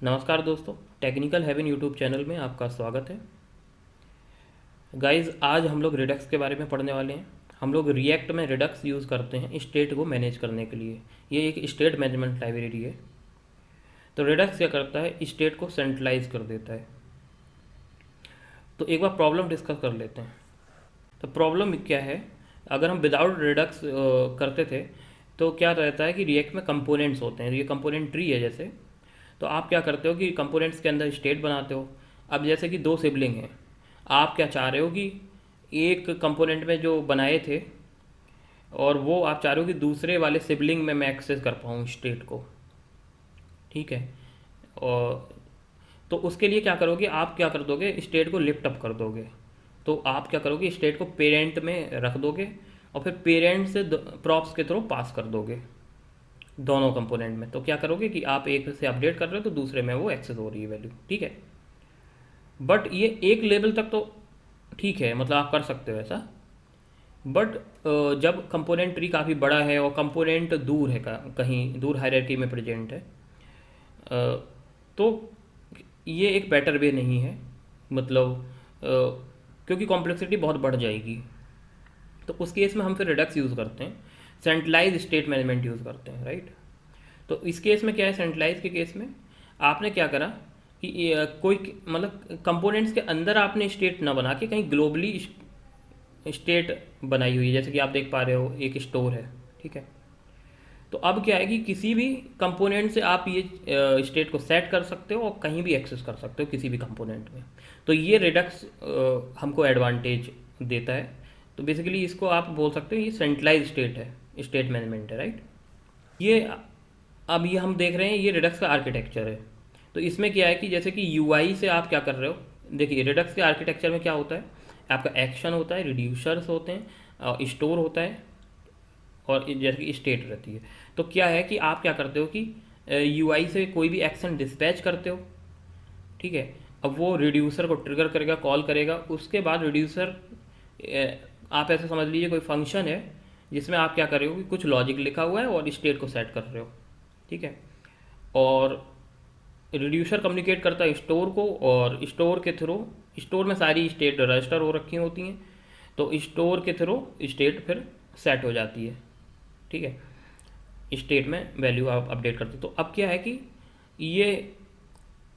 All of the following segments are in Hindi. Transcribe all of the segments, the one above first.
नमस्कार दोस्तों, टेक्निकल हेवन यूट्यूब चैनल में आपका स्वागत है। गाइस, आज हम लोग रिडक्स के बारे में पढ़ने वाले हैं। हम लोग रिएक्ट में रिडक्स यूज़ करते हैं स्टेट को मैनेज करने के लिए। ये एक स्टेट मैनेजमेंट लाइब्रेरी है। तो रिडक्स क्या करता है, स्टेट को सेंट्रलाइज कर देता है। तो एक बार प्रॉब्लम डिस्कस कर लेते हैं। तो प्रॉब्लम क्या है, अगर हम विदाउट रिडक्स करते थे तो क्या रहता है कि रिएक्ट में कंपोनेंट्स होते हैं। ये कंपोनेंट ट्री है जैसे। तो आप क्या करते हो कि कंपोनेंट्स के अंदर स्टेट बनाते हो। अब जैसे कि दो सिबलिंग हैं, आप क्या चाह रहे हो कि एक कंपोनेंट में जो बनाए थे और वो आप चाह रहे हो कि दूसरे वाले सिबलिंग में मैं एक्सेस कर पाऊँ स्टेट को। ठीक है। और तो उसके लिए क्या करोगे, आप क्या कर दोगे, स्टेट को लिफ्ट अप कर दोगे। तो आप क्या करोगे, स्टेट को पेरेंट में रख दोगे और फिर पेरेंट से प्रॉप्स के थ्रू पास कर दोगे दोनों कंपोनेंट में। तो क्या करोगे कि आप एक से अपडेट कर रहे हो तो दूसरे में वो एक्सेस हो रही है वैल्यू। ठीक है। बट ये एक लेवल तक तो ठीक है, मतलब आप कर सकते हो ऐसा। बट जब कंपोनेंट ट्री काफ़ी बड़ा है और कंपोनेंट दूर है, कहीं दूर हायरार्की में प्रेजेंट है, तो ये एक बेटर वे नहीं है। मतलब क्योंकि कॉम्प्लेक्सिटी बहुत बढ़ जाएगी। तो उस केस में हम फिर रिडक्स यूज़ करते हैं, सेंट्रलाइज स्टेट मैनेजमेंट यूज़ करते हैं, राइट। तो इस केस में क्या है, सेंट्रलाइज के केस में आपने क्या करा कि कोई मतलब कंपोनेंट्स के अंदर आपने स्टेट ना बना के कहीं ग्लोबली स्टेट बनाई हुई है। जैसे कि आप देख पा रहे हो एक स्टोर है। ठीक है। तो अब क्या है कि किसी भी कंपोनेंट से आप ये स्टेट को सेट कर सकते हो और कहीं भी एक्सेस कर सकते हो किसी भी कंपोनेंट में। तो ये रिडक्स हमको एडवांटेज देता है। तो बेसिकली इसको आप बोल सकते हो ये सेंट्रलाइज स्टेट है, स्टेट मैनेजमेंट है, राइट। ये अब ये हम देख रहे हैं, ये रिडक्स का आर्किटेक्चर है। तो इसमें क्या है कि जैसे कि यूआई से आप क्या कर रहे हो, देखिए रिडक्स के आर्किटेक्चर में क्या होता है, आपका एक्शन होता है, रिड्यूसर्स होते हैं, स्टोर होता है और जैसे कि स्टेट रहती है। तो क्या है कि आप क्या करते हो कि यूआई से कोई भी एक्शन डिस्पैच करते हो। ठीक है। अब वो रिड्यूसर को ट्रिगर करेगा, कॉल करेगा। उसके बाद रिड्यूसर, आप ऐसे समझ लीजिए कोई फंक्शन है जिसमें आप क्या कर रहे हो कि कुछ लॉजिक लिखा हुआ है और स्टेट को सेट कर रहे हो। ठीक है। और रिड्यूसर कम्युनिकेट करता है स्टोर को, और स्टोर के थ्रू, स्टोर में सारी स्टेट रजिस्टर हो रखी होती हैं। तो स्टोर के थ्रू स्टेट फिर सेट हो जाती है। ठीक है। स्टेट में वैल्यू आप अपडेट करते हो। तो अब क्या है कि ये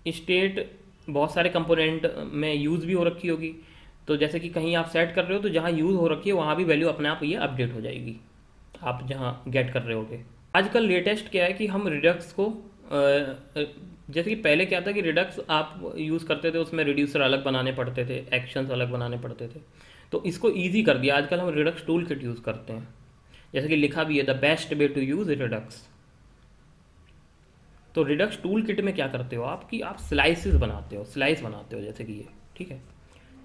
स्टेट बहुत सारे कंपोनेंट में यूज़ भी हो रखी होगी। तो जैसे कि कहीं आप सेट कर रहे हो तो जहाँ यूज़ हो रखी है वहाँ भी वैल्यू अपने आप ये अपडेट हो जाएगी, आप जहाँ गेट कर रहे होगे। आजकल लेटेस्ट क्या है कि हम रिडक्स को जैसे कि पहले क्या था कि रिडक्स आप यूज़ करते थे, उसमें रिड्यूसर अलग बनाने पड़ते थे, एक्शंस अलग बनाने पड़ते थे। तो इसको ईजी कर दिया। आजकल हम रिडक्स टूल किट यूज़ करते हैं। जैसे कि लिखा भी है the best way to use Redux. तो रिडक्स टूल किट में क्या करते हो आप कि आप स्लाइसिस बनाते हो, स्लाइस बनाते हो जैसे कि ये। ठीक है।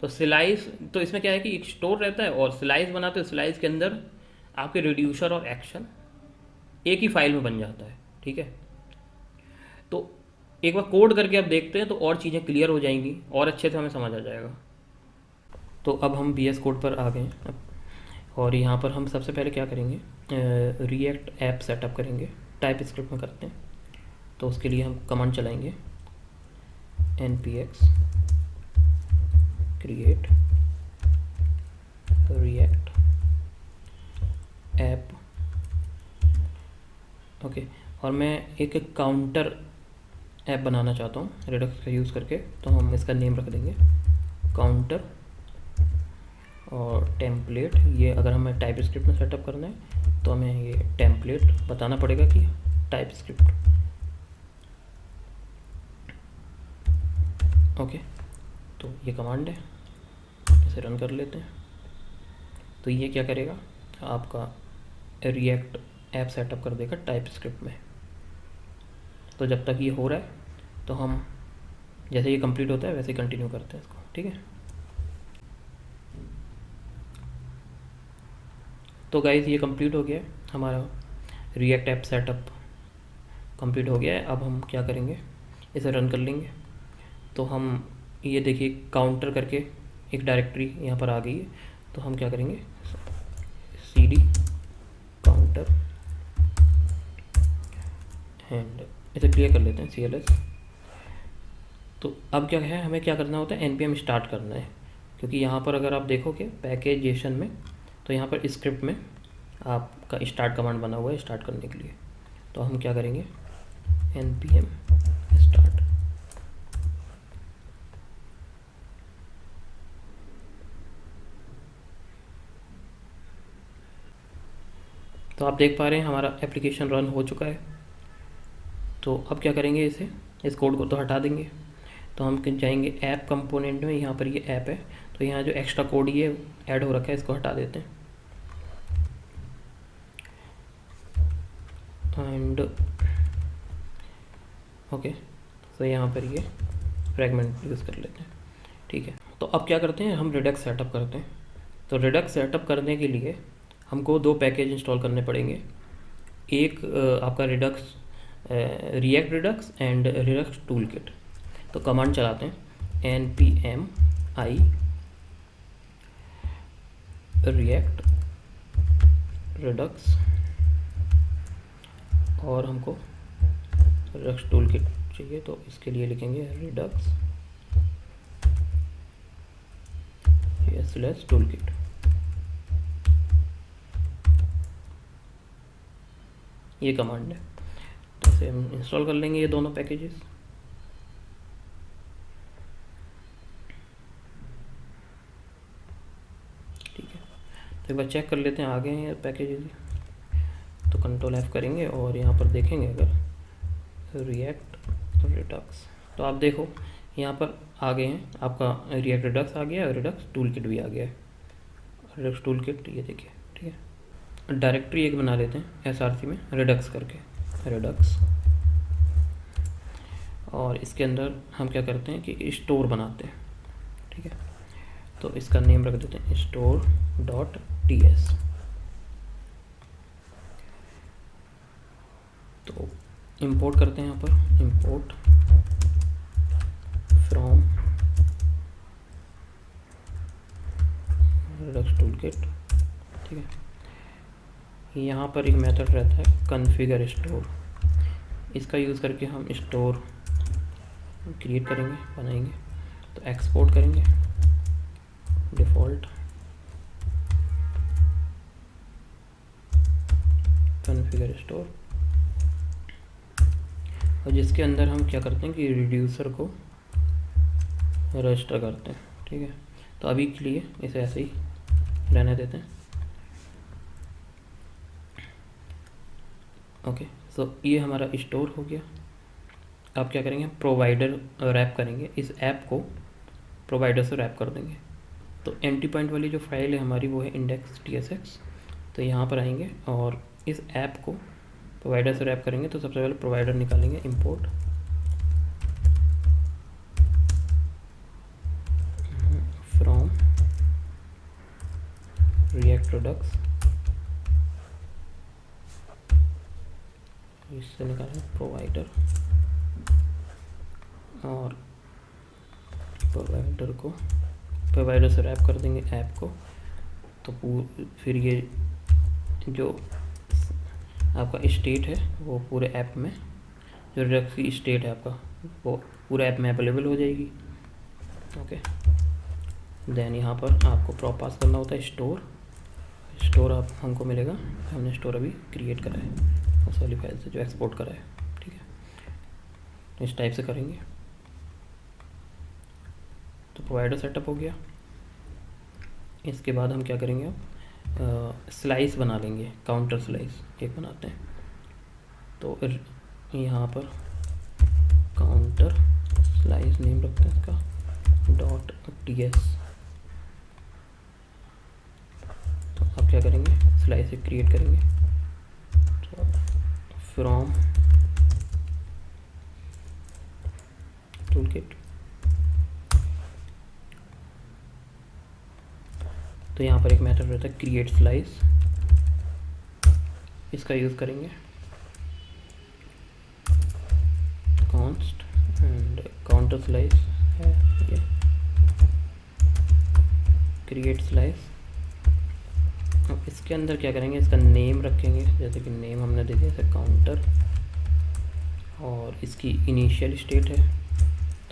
तो स्लाइस, तो इसमें क्या है कि एक स्टोर रहता है और स्लाइस बनाते हो। स्लाइस के अंदर आपके रिड्यूसर और एक्शन एक ही फाइल में बन जाता है। ठीक है। तो एक बार कोड करके अब देखते हैं तो और चीज़ें क्लियर हो जाएंगी और अच्छे से हमें समझ आ जाएगा। तो अब हम वी एस कोड पर आ गए हैं अब। और यहाँ पर हम सबसे पहले क्या करेंगे, रिएक्ट ऐप सेटअप करेंगे, टाइप स्क्रिप्ट में करते हैं। तो उसके लिए हम कमांड चलाएंगे npx create react app. Okay. और मैं एक काउंटर ऐप बनाना चाहता हूँ रिडक्स का यूज़ करके। तो हम इसका नेम रख देंगे काउंटर और टेम्पलेट। ये अगर हमें टाइप स्क्रिप्ट में सेटअप करना है तो हमें ये टेम्पलेट बताना पड़ेगा कि टाइप स्क्रिप्ट। ओके। तो ये कमांड है, इसे रन कर लेते हैं। तो ये क्या करेगा, आपका रिएक्ट ऐप सेटअप कर देगा टाइप स्क्रिप्ट में। तो जब तक ये हो रहा है तो हम जैसे ये कंप्लीट होता है वैसे ही कंटिन्यू करते हैं इसको। ठीक है। तो गाइज़ ये कंप्लीट हो गया है, हमारा रिएक्ट ऐप सेटअप कंप्लीट हो गया है। अब हम क्या करेंगे, इसे रन कर लेंगे। तो हम ये देखिए काउंटर करके एक डायरेक्टरी यहाँ पर आ गई है। तो हम क्या करेंगे, cd काउंटर एंड इसे क्लियर कर लेते हैं cls। तो अब क्या है, हमें क्या करना होता है, npm स्टार्ट करना है, क्योंकि यहाँ पर अगर आप देखोगे पैकेजेशन में, तो यहाँ पर स्क्रिप्ट में आपका स्टार्ट कमांड बना हुआ है स्टार्ट करने के लिए। तो हम क्या करेंगे, npm स्टार्ट। तो आप देख पा रहे हैं हमारा एप्लीकेशन रन हो चुका है। तो अब क्या करेंगे, इस कोड को तो हटा देंगे। तो हम जाएंगे ऐप कंपोनेंट में, यहाँ पर ये ऐप है, तो यहाँ जो एक्स्ट्रा कोड ये ऐड हो रखा है इसको हटा देते हैं। एंड ओके, तो यहाँ पर ये फ्रेगमेंट यूज़ कर लेते हैं, ठीक है। तो अब क्या करते हैं, हम रिडक्स सेटअप करते हैं। तो रिडक्स सेटअप करने के लिए हमको 2 पैकेज इंस्टॉल करने पड़ेंगे। एक आपका Redux react Redux and Redux tool kit. तो कमांड चलाते हैं npm i रिएक्ट रिडक्स, और हमको रिडक्स टूल किट चाहिए, तो इसके लिए लिखेंगे रिडक्स स्लैश टूल किट। ये कमांड है, तो इसे हम इंस्टॉल कर लेंगे ये दोनों पैकेजेस। ठीक है, तो एक बार चेक कर लेते हैं आ गए हैं ये पैकेजेस। तो कंट्रोल F करेंगे और यहाँ पर देखेंगे अगर रिएक्ट रिडक्स, तो आप देखो यहाँ पर आ गए हैं, आपका रिएक्ट रिडक्स आ गया है और रिडक्स टूल किट भी आ गया है। रिडक्स टूल किट ये देखिए, ठीक है। डायरेक्टरी एक बना लेते हैं src में रिडक्स करके, रिडक्स, और इसके अंदर हम क्या करते हैं कि स्टोर बनाते हैं, ठीक है। तो इसका नेम रख देते हैं store.ts। तो इंपोर्ट करते हैं यहाँ पर, import from Redux tool kit, ठीक है। यहाँ पर एक मेथड रहता है कॉन्फ़िगर स्टोर, इसका यूज़ करके हम स्टोर क्रिएट करेंगे, बनाएंगे। तो एक्सपोर्ट करेंगे डिफ़ॉल्ट कॉन्फ़िगर स्टोर, और जिसके अंदर हम क्या करते हैं कि रिड्यूसर को रजिस्टर करते हैं, ठीक है। तो अभी के लिए इसे ऐसे ही रहने देते हैं। ओके, सो ये हमारा स्टोर हो गया। अब क्या करेंगे, प्रोवाइडर रैप करेंगे, इस ऐप को प्रोवाइडर से रैप कर देंगे। तो एंटी पॉइंट वाली जो फाइल है हमारी वो है index.tsx। तो यहाँ पर आएंगे और इस ऐप को प्रोवाइडर से रैप करेंगे। तो सबसे पहले प्रोवाइडर निकालेंगे, इंपोर्ट फ्रॉम रिएक्ट रिडक्स, इससे निकालेंगे प्रोवाइडर, और प्रोवाइडर को प्रोवाइडर से रैप कर देंगे ऐप को। तो फिर ये जो आपका स्टेट है वो पूरे ऐप में, जो रिडक्स की स्टेट है आपका वो पूरे ऐप में अवेलेबल हो जाएगी। ओके, देन यहाँ पर आपको प्रॉप पास करना होता है स्टोर आप हमको मिलेगा, हमने स्टोर अभी क्रिएट करा है उस वाली फाइल से जो एक्सपोर्ट करा है, ठीक है। तो इस टाइप से करेंगे। तो प्रोवाइडर सेटअप हो गया। इसके बाद हम क्या करेंगे, स्लाइस बना लेंगे, काउंटर स्लाइस एक बनाते हैं। तो यहाँ पर काउंटर स्लाइस नेम रखते हैं इसका .ts। तो अब क्या करेंगे, स्लाइस एक क्रिएट करेंगे। तो फ्रॉम टूलकिट, तो यहाँ पर एक मेथड रहता है क्रिएट स्लाइस, इसका यूज़ करेंगे कॉन्स्ट एंड काउंटर स्लाइस है ये क्रिएट स्लाइस। अब इसके अंदर क्या करेंगे, इसका नेम रखेंगे, जैसे कि नेम हमने दे दिया जैसे काउंटर, और इसकी इनिशियल स्टेट है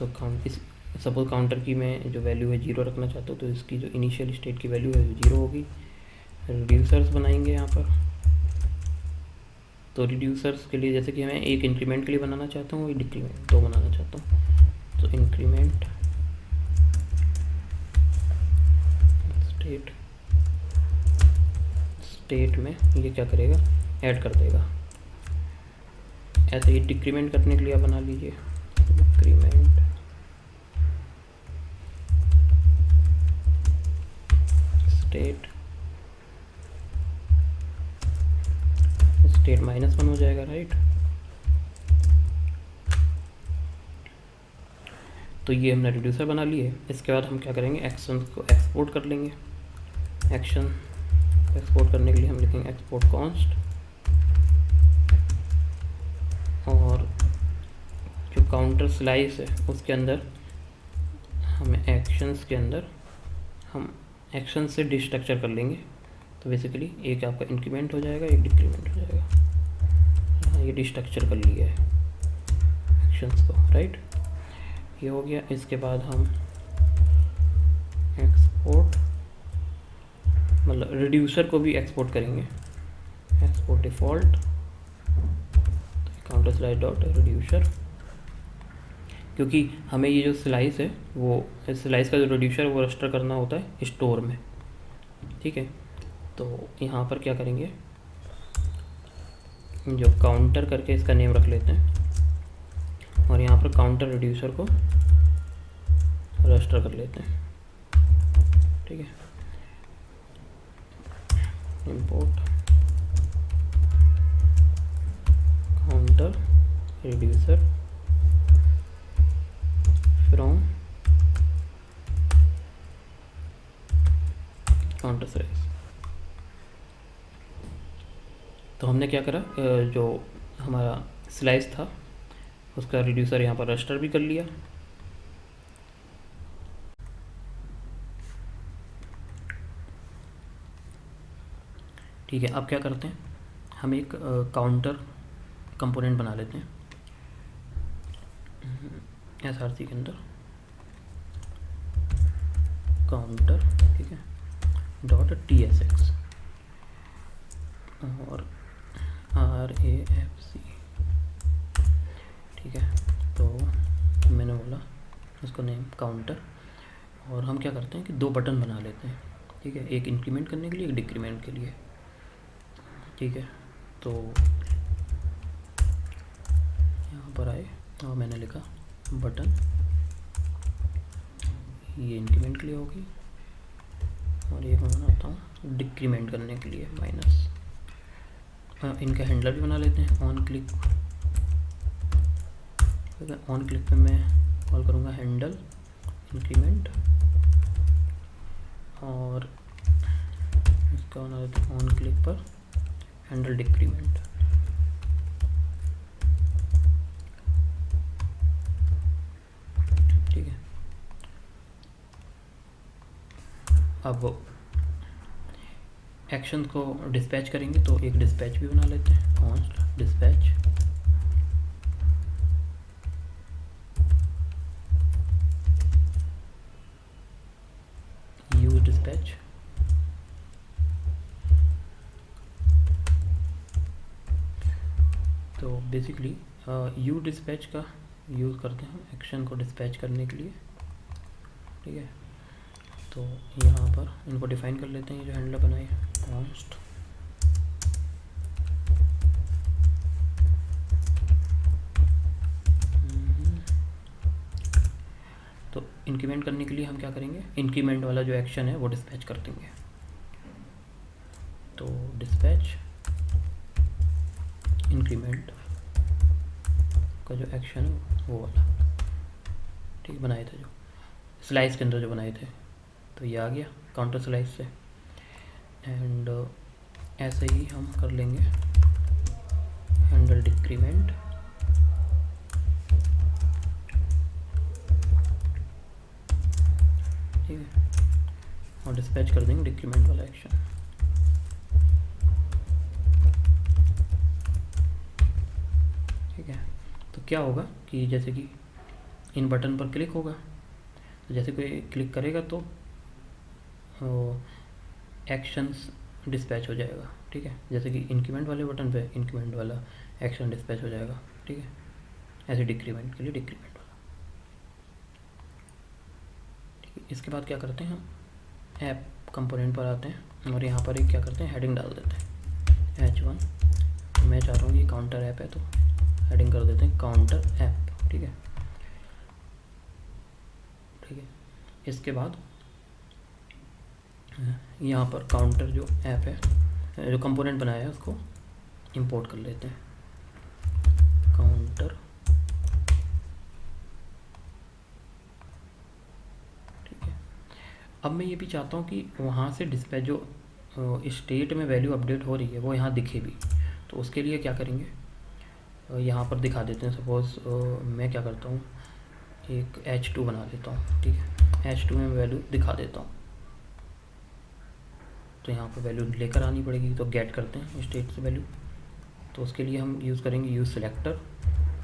तो काउंट इस सपोज काउंटर की मैं जो वैल्यू है 0 रखना चाहता हूँ, तो इसकी जो इनिशियल स्टेट की वैल्यू है वो 0 होगी। रिड्यूसर्स बनाएंगे यहाँ पर। तो रिड्यूसर्स के लिए जैसे कि मैं एक इंक्रीमेंट के लिए बनाना चाहता हूँ, एक डिक्रीमेंट, दो बनाना चाहता हूँ। तो इंक्रीमेंट स्टेट में ये क्या करेगा, ऐड कर देगा। ऐसे ही डिक्रीमेंट करने के लिए आप बना लीजिए डिक्रीमेंट स्टेट -1 हो जाएगा, राइट। तो ये हमने रिड्यूसर बना लिए। इसके बाद हम क्या करेंगे, एक्शन को एक्सपोर्ट कर लेंगे। एक्शन एक्सपोर्ट करने के लिए हम लिखेंगे एक्सपोर्ट कॉन्स्ट, और जो काउंटर स्लाइस है उसके अंदर हमें एक्शंस के अंदर हम एक्शन से डिस्ट्रक्चर कर लेंगे। तो बेसिकली एक आपका इंक्रीमेंट हो जाएगा, एक डिक्रीमेंट हो जाएगा। यहाँ ये डिस्ट्रक्चर कर लिया है एक्शंस को, राइट। ये हो गया। इसके बाद हम एक्सपोर्ट मतलब रिड्यूसर को भी एक्सपोर्ट करेंगे। Export default counter slice dot reducer, क्योंकि हमें ये जो स्लाइस है वो स्लाइस का जो रिड्यूसर वो रजिस्टर करना होता है स्टोर में, ठीक है। तो यहाँ पर क्या करेंगे, जो काउंटर करके इसका नेम रख लेते हैं, और यहाँ पर काउंटर रिड्यूसर को रजिस्टर कर लेते हैं, ठीक है। Import counter reducer from counter slice. तो हमने क्या करा, जो हमारा स्लाइस था उसका रिड्यूसर यहाँ पर रजिस्टर भी कर लिया। ठीक है, अब क्या करते हैं, हम एक काउंटर कंपोनेंट बना लेते हैं SRC के अंदर, काउंटर, ठीक है, .tsx और RAFC, ठीक है। तो मैंने बोला उसका नेम काउंटर, और हम क्या करते हैं कि दो बटन बना लेते हैं, ठीक है, एक इंक्रीमेंट करने के लिए, एक डिक्रीमेंट के लिए, ठीक है। तो यहाँ पर आए और मैंने लिखा बटन, ये इंक्रीमेंट के लिए होगी, और एक मैं बनाता हूँ डिक्रीमेंट करने के लिए माइनस। इनका हैंडलर भी बना लेते हैं, ऑन क्लिक, ऑन क्लिक पे मैं कॉल करूँगा हैंडल इंक्रीमेंट, और इसका बना लेते हैं ऑन क्लिक पर हैंडल डिक्रीमेंट। ठीक है, अब एक्शन को डिस्पैच करेंगे, तो एक डिस्पैच भी बना लेते हैं, कॉन्स्ट डिस्पैच, यूज डिस्पैच, तो बेसिकली यू डिस्पैच का यूज़ करते हैं एक्शन को डिस्पैच करने के लिए, ठीक है। तो यहाँ पर इनको डिफाइन कर लेते हैं, जो हैंडलर बनाए कॉन्स्ट तो इंक्रीमेंट करने के लिए हम क्या करेंगे, इंक्रीमेंट वाला जो एक्शन है वो डिस्पैच कर देंगे। तो डिस्पैच इंक्रीमेंट का जो एक्शन है वो वाला, ठीक, बनाए थे जो स्लाइस के अंदर जो बनाए थे, तो ये आ गया काउंटर स्लाइस से। एंड ऐसे ही हम कर लेंगे हैंडल डिक्रीमेंट, ठीक है, और डिस्पैच कर देंगे डिक्रीमेंट वाला एक्शन। ठीक है, तो क्या होगा कि जैसे कि इन बटन पर क्लिक होगा, तो जैसे कोई क्लिक करेगा तो एक्शंस डिस्पैच हो जाएगा। ठीक है, जैसे कि इंक्रीमेंट वाले बटन पे इंक्रीमेंट वाला एक्शन डिस्पैच हो जाएगा। ठीक है, ऐसे डिक्रीमेंट के लिए डिक्रीमेंट वाला। ठीक है, इसके बाद क्या करते हैं, हम ऐप कंपोनेंट पर आते हैं और यहाँ पर एक क्या करते हैं, हेडिंग डाल देते हैं H1। मैं चाह रहा हूँ ये काउंटर ऐप है तो हेडिंग कर देते हैं काउंटर ऐप। ठीक है, ठीक है। इसके बाद यहाँ पर काउंटर जो ऐप है, जो कंपोनेंट बनाया है उसको इंपोर्ट कर लेते हैं, काउंटर। ठीक है, अब मैं ये भी चाहता हूँ कि वहाँ से डिस्पैच जो स्टेट में वैल्यू अपडेट हो रही है वो यहाँ दिखे भी। तो उसके लिए क्या करेंगे, यहाँ पर दिखा देते हैं। सपोज़ मैं क्या करता हूँ, एक H2 बना देता हूँ। ठीक है, H2 में वैल्यू दिखा देता हूँ। तो यहाँ पर वैल्यू लेकर आनी पड़ेगी, तो गेट करते हैं स्टेट से वैल्यू। तो उसके लिए हम यूज़ करेंगे यूज़ सिलेक्टर।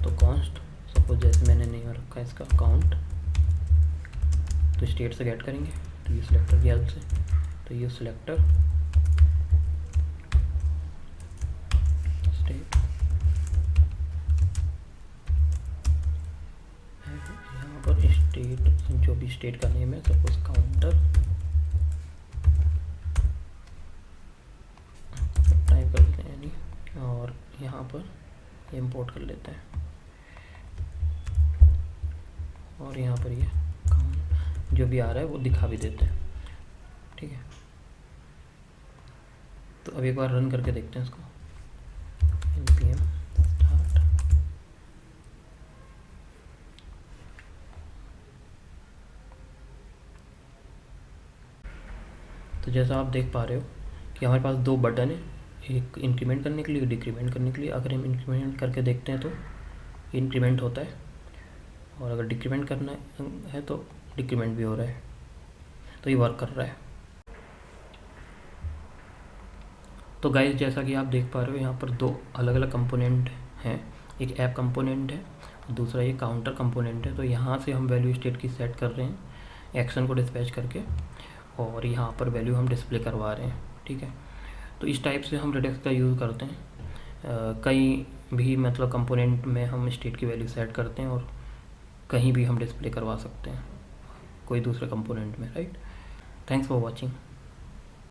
तो कॉन्स्ट, सपोज जैसे मैंने नहीं रखा इसका काउंट, तो स्टेट से गेट करेंगे तो यूज़ सिलेक्टर की हेल्प से। तो यूज़ सिलेक्टर स्टेट, यहाँ पर स्टेट जो भी स्टेट का नेम है, सपोज काउंटर टाइप कर देते हैं यानी, और यहाँ पर इंपोर्ट कर लेते हैं और यहाँ पर ये जो भी आ रहा है वो दिखा भी देते हैं। ठीक है, तो अब एक बार रन करके देखते हैं इसको, npm start। तो जैसा आप देख पा रहे हो कि हमारे पास दो बटन है, एक इंक्रीमेंट करने के लिए, डिक्रीमेंट करने के लिए। अगर हम इंक्रीमेंट करके देखते हैं तो इंक्रीमेंट होता है, और अगर डिक्रीमेंट करना है तो डिक्रीमेंट भी हो रहा है। तो ये वर्क कर रहा है। तो गाइस, जैसा कि आप देख पा रहे हो यहाँ पर दो अलग अलग कंपोनेंट हैं, एक ऐप कंपोनेंट है, दूसरा ये काउंटर कंपोनेंट है। तो यहाँ से हम वैल्यू स्टेट की सेट कर रहे हैं एक्शन को डिस्पैच करके, और यहाँ पर वैल्यू हम डिस्प्ले करवा रहे हैं। ठीक है, तो इस टाइप से हम रेडिक्स का यूज़ करते हैं। कहीं भी मतलब कंपोनेंट में हम स्टेट की वैल्यू सेट करते हैं और कहीं भी हम डिस्प्ले करवा सकते हैं कोई दूसरे कंपोनेंट में, राइट। Thanks for watching.